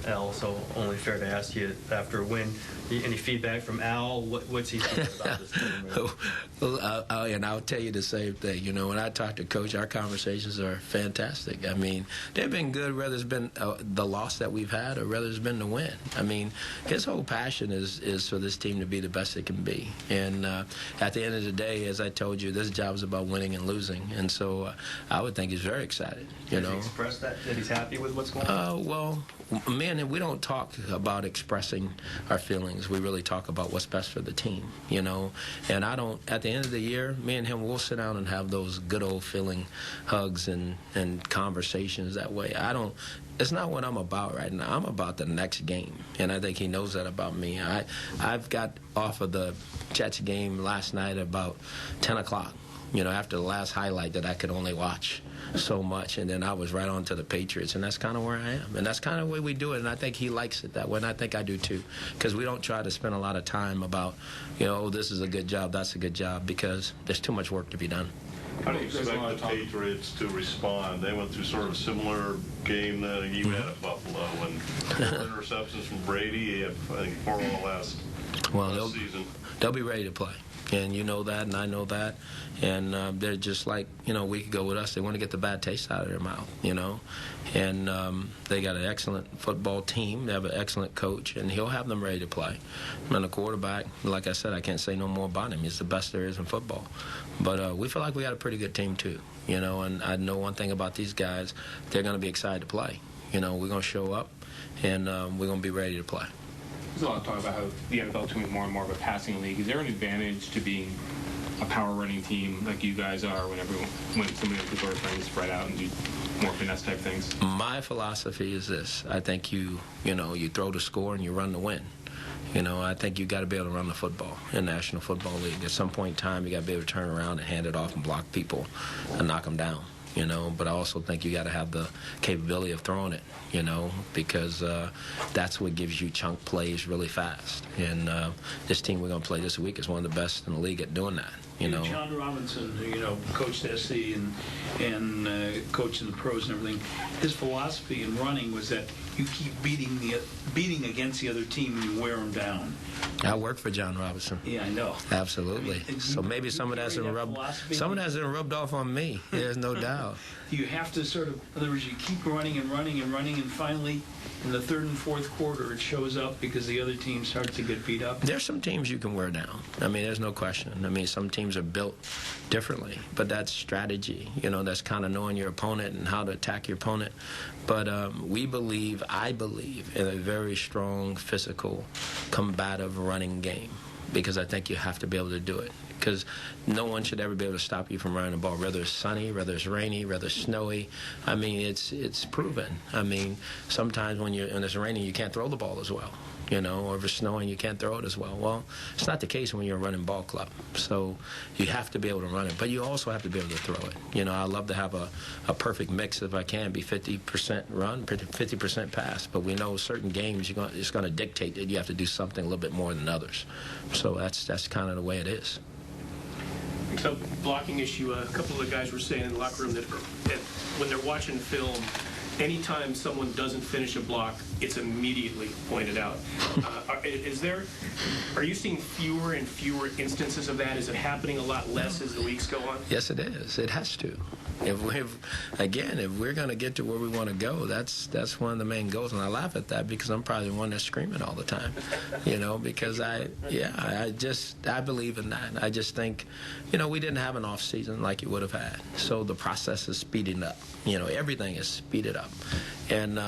Al, so only fair to ask you after a win. Any feedback from Al? What's he thinking about this team? Well, and I'll tell you the same thing. You know, when I talk to Coach, our conversations are fantastic. I mean, they've been good, whether it's been the loss that we've had or whether it's been the win. I mean, his whole passion is for this team to be the best it can be. And at the end of the day, as I told you, this job is about winning and losing. And so I would think he's very excited. Has he expressed that he's happy with what's going on? Well, man, we don't talk about expressing our feelings. We really talk about what's best for the team, you know. And I don't, at the end of the year, me and him, we'll sit down and have those good old feeling hugs and conversations that way. It's not what I'm about right now. I'm about the next game, and I think he knows that about me. I've got off of the Jets game last night about 10 o'clock, you know, after the last highlight that I could only watch so much, and then I was right on to the Patriots, and that's kind of where I am, and that's kind of the way we do it, and I think he likes it that way, and I think I do too, because we don't try to spend a lot of time about, you know, this is a good job, that's a good job, because there's too much work to be done. How do you expect the Patriots to respond? They went through sort of a similar game that you had at Buffalo, and interceptions from Brady, I think, 4 all last season. They'll be ready to play. And you know that, and I know that. And they're just like, you know, a week ago with us. They want to get the bad taste out of their mouth, you know. And they got an excellent football team. They have an excellent coach, and he'll have them ready to play. And the quarterback, like I said, I can't say no more about him. He's the best there is in football. But we feel like we got a pretty good team, too, you know. And I know one thing about these guys. They're going to be excited to play. You know, we're going to show up, and we're going to be ready to play. There's a lot of talk about how the NFL is becoming more and more of a passing league. Is there an advantage to being a power running team like you guys are when so many people are trying to spread out and do more finesse type things? My philosophy is this. I think you throw the score and you run the win. You know, I think you got to be able to run the football in the National Football League. At some point in time, you got to be able to turn around and hand it off and block people and knock them down. You know, but I also think you got to have the capability of throwing it, you know, because that's what gives you chunk plays really fast. And this team we're going to play this week is one of the best in the league at doing that, you know. John Robinson, you know, coached SC and coaching the pros and everything, his philosophy in running was that you keep beating against the other team and you wear them down. I work for John Robinson. Yeah, I know. Absolutely. I mean, so maybe some of that's rubbed off on me. There's no doubt. You have to sort of, in other words, you keep running and running and running, and finally, in the third and fourth quarter, it shows up because the other team starts to get beat up. There's some teams you can wear down. I mean, there's no question. I mean, some teams are built differently, but that's strategy. You know, that's kind of knowing your opponent and how to attack your opponent. But I believe, in a very strong, physical, combative running game, because I think you have to be able to do it. Because no one should ever be able to stop you from running the ball, whether it's sunny, whether it's rainy, whether it's snowy. I mean, it's proven. I mean, sometimes when it's raining, you can't throw the ball as well. You know, or if it's snowing, you can't throw it as well. Well, it's not the case when you're a running ball club. So you have to be able to run it, but you also have to be able to throw it. You know, I love to have a perfect mix if I can, be 50% run, 50% pass. But we know certain games it's going to dictate that you have to do something a little bit more than others. So that's kind of the way it is. So, blocking issue, a couple of the guys were saying in the locker room that when they're watching film, anytime someone doesn't finish a block, it's immediately pointed out. Are you seeing fewer and fewer instances of that? Is it happening a lot less as the weeks go on? Yes, it is. It has to. If we're going to get to where we want to go, that's one of the main goals. And I laugh at that because I'm probably the one that's screaming all the time, you know, because I believe in that. I just think, you know, we didn't have an off season like you would have had. So the process is speeding up. You know, everything is speeded up. And,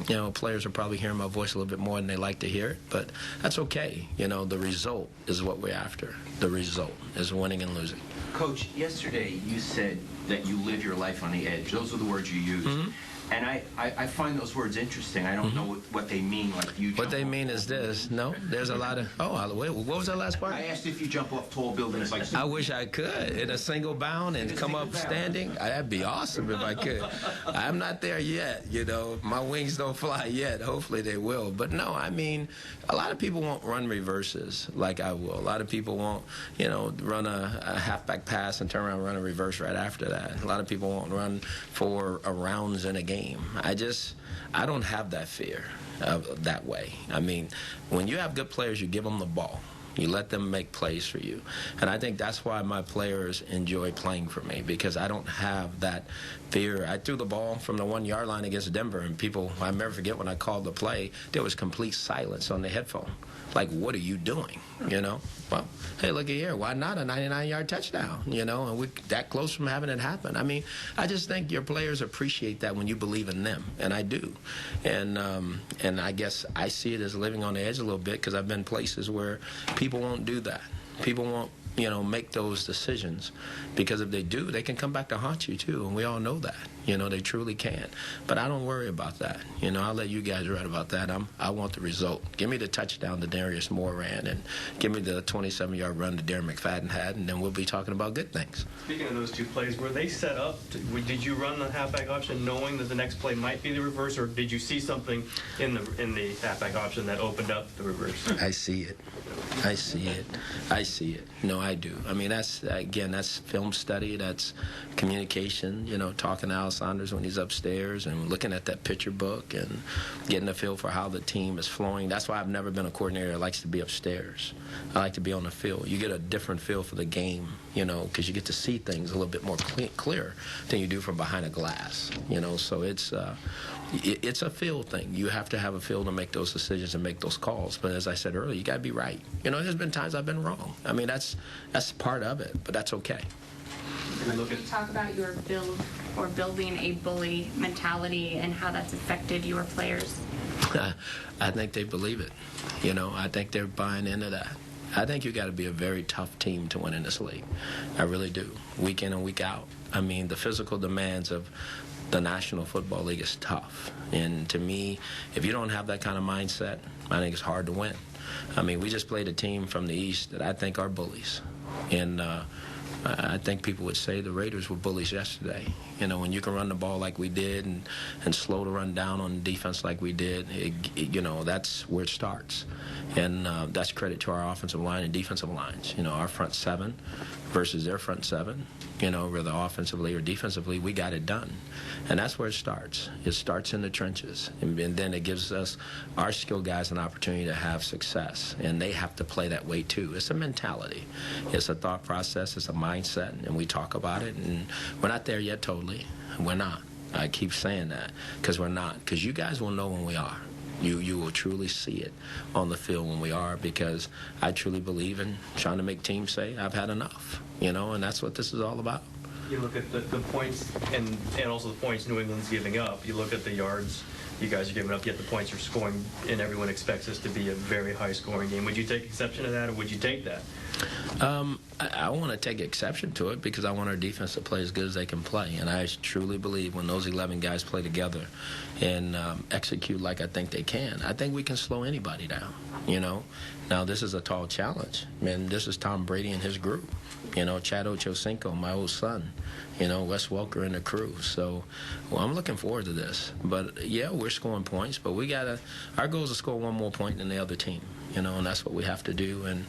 you know, players are probably hearing my voice a little bit more than they like to hear it, but that's okay. You know, the result is what we're after. The result is winning and losing. Coach, yesterday you said that you live your life on the edge. Those are the words you used. Mm-hmm. And I find those words interesting. I don't know what they mean. Like you. What they mean is this. No, there's a lot of. Oh, wait. What was that last part? I asked if you jump off tall buildings like. I wish I could in a single bound and come up standing. That'd be awesome if I could. I'm not there yet. You know, my wings don't fly yet. Hopefully they will. But no, I mean, a lot of people won't run reverses like I will. A lot of people won't, you know, run a halfback pass and turn around and run a reverse right after that. A lot of people won't run for rounds in a game. I don't have that fear. that way. I mean, when you have good players, you give them the ball. You let them make plays for you. And I think that's why my players enjoy playing for me, because I don't have that fear. I threw the ball from the 1 yard line against Denver, and people, I'll never forget when I called the play, there was complete silence on the headphone. Like, what are you doing? You know? Well, hey, look at here. Why not a 99-yard touchdown? You know, and we're that close from having it happen. I mean, I just think your players appreciate that when you believe in them, and I do. And I guess I see it as living on the edge a little bit, because I've been places where people won't do that. People won't, you know, make those decisions, because if they do, they can come back to haunt you too, and we all know that. You know, they truly can. But I don't worry about that. You know, I'll let you guys write about that. I want the result. Give me the touchdown that Darius Moore ran, and give me the 27-yard run that Darren McFadden had, and then we'll be talking about good things. Speaking of those two plays, were they set up? Did you run the halfback option knowing that the next play might be the reverse, or did you see something in the halfback option that opened up the reverse? I see it. I see it. I see it. No, I do. I mean, that's film study. That's communication, you know, talking to Al Saunders when he's upstairs and looking at that picture book and getting a feel for how the team is flowing. That's why I've never been a coordinator that likes to be upstairs. I like to be on the field. You get a different feel for the game, you know, because you get to see things a little bit more clear than you do from behind a glass, you know. So it's a field thing. You have to have a field to make those decisions and make those calls. But as I said earlier, you got to be right. You know, there's been times I've been wrong. I mean, that's part of it, but that's okay. Can you talk about your building a bully mentality and how that's affected your players? I think they believe it. You know, I think they're buying into that. I think you got to be a very tough team to win in this league. I really do. Week in and week out. I mean, the physical demands of the National Football League is tough. And to me, if you don't have that kind of mindset, I think it's hard to win. I mean, we just played a team from the East that I think are bullies. And I think people would say the Raiders were bullies yesterday. You know, when you can run the ball like we did and slow the run down on defense like we did, you know, that's where it starts. And that's credit to our offensive line and defensive lines. You know, our front seven versus their front seven, you know, whether offensively or defensively, we got it done. And that's where it starts. It starts in the trenches. And then it gives us, our skilled guys, an opportunity to have success. And they have to play that way, too. It's a mentality. It's a thought process. It's a mindset. And we talk about it. And we're not there yet totally. We're not. I keep saying that because we're not. Because you guys will know when we are. You will truly see it on the field when we are, because I truly believe in trying to make teams say, I've had enough, you know, and that's what this is all about. You look at the points and also the points New England's giving up. You look at the yards you guys are giving up, yet the points you're scoring, and everyone expects this to be a very high-scoring game. Would you take exception to that, or would you take that? I want to take exception to it because I want our defense to play as good as they can play. And I truly believe when those 11 guys play together and execute like I think they can, I think we can slow anybody down, you know. Now, this is a tall challenge. Man, this is Tom Brady and his group. You know, Chad Ochocinco, my old son. You know, Wes Welker and the crew. So, well, I'm looking forward to this. But, yeah, we're scoring points, but we got to – our goal is to score one more point than the other team, you know, and that's what we have to do. And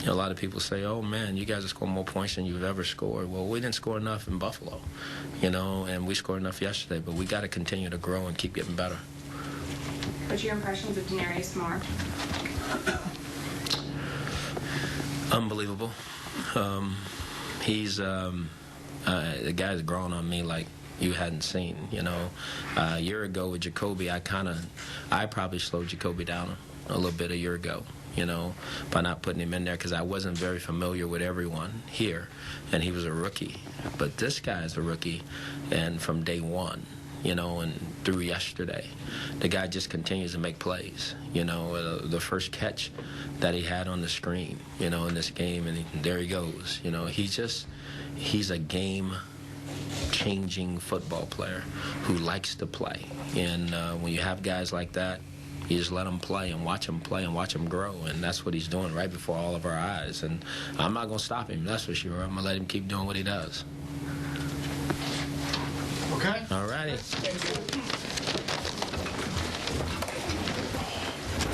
you know, a lot of people say, oh, man, you guys are scoring more points than you've ever scored. Well, we didn't score enough in Buffalo, you know, and we scored enough yesterday. But we got to continue to grow and keep getting better. What's your impressions of Darius Moore? Unbelievable. He's the guy's grown on me like you hadn't seen, you know. A year ago with Jacoby, I probably slowed Jacoby down a little bit a year ago, you know, by not putting him in there because I wasn't very familiar with everyone here, and he was a rookie. But this guy's a rookie, and from day one, you know, and through yesterday, the guy just continues to make plays. You know, the first catch that he had on the screen, you know, in this game, and there he goes. You know, he's a game-changing football player who likes to play. And when you have guys like that, you just let them play and watch them grow, and that's what he's doing right before all of our eyes. And I'm not going to stop him, that's for sure. I'm going to let him keep doing what he does. Okay. All righty.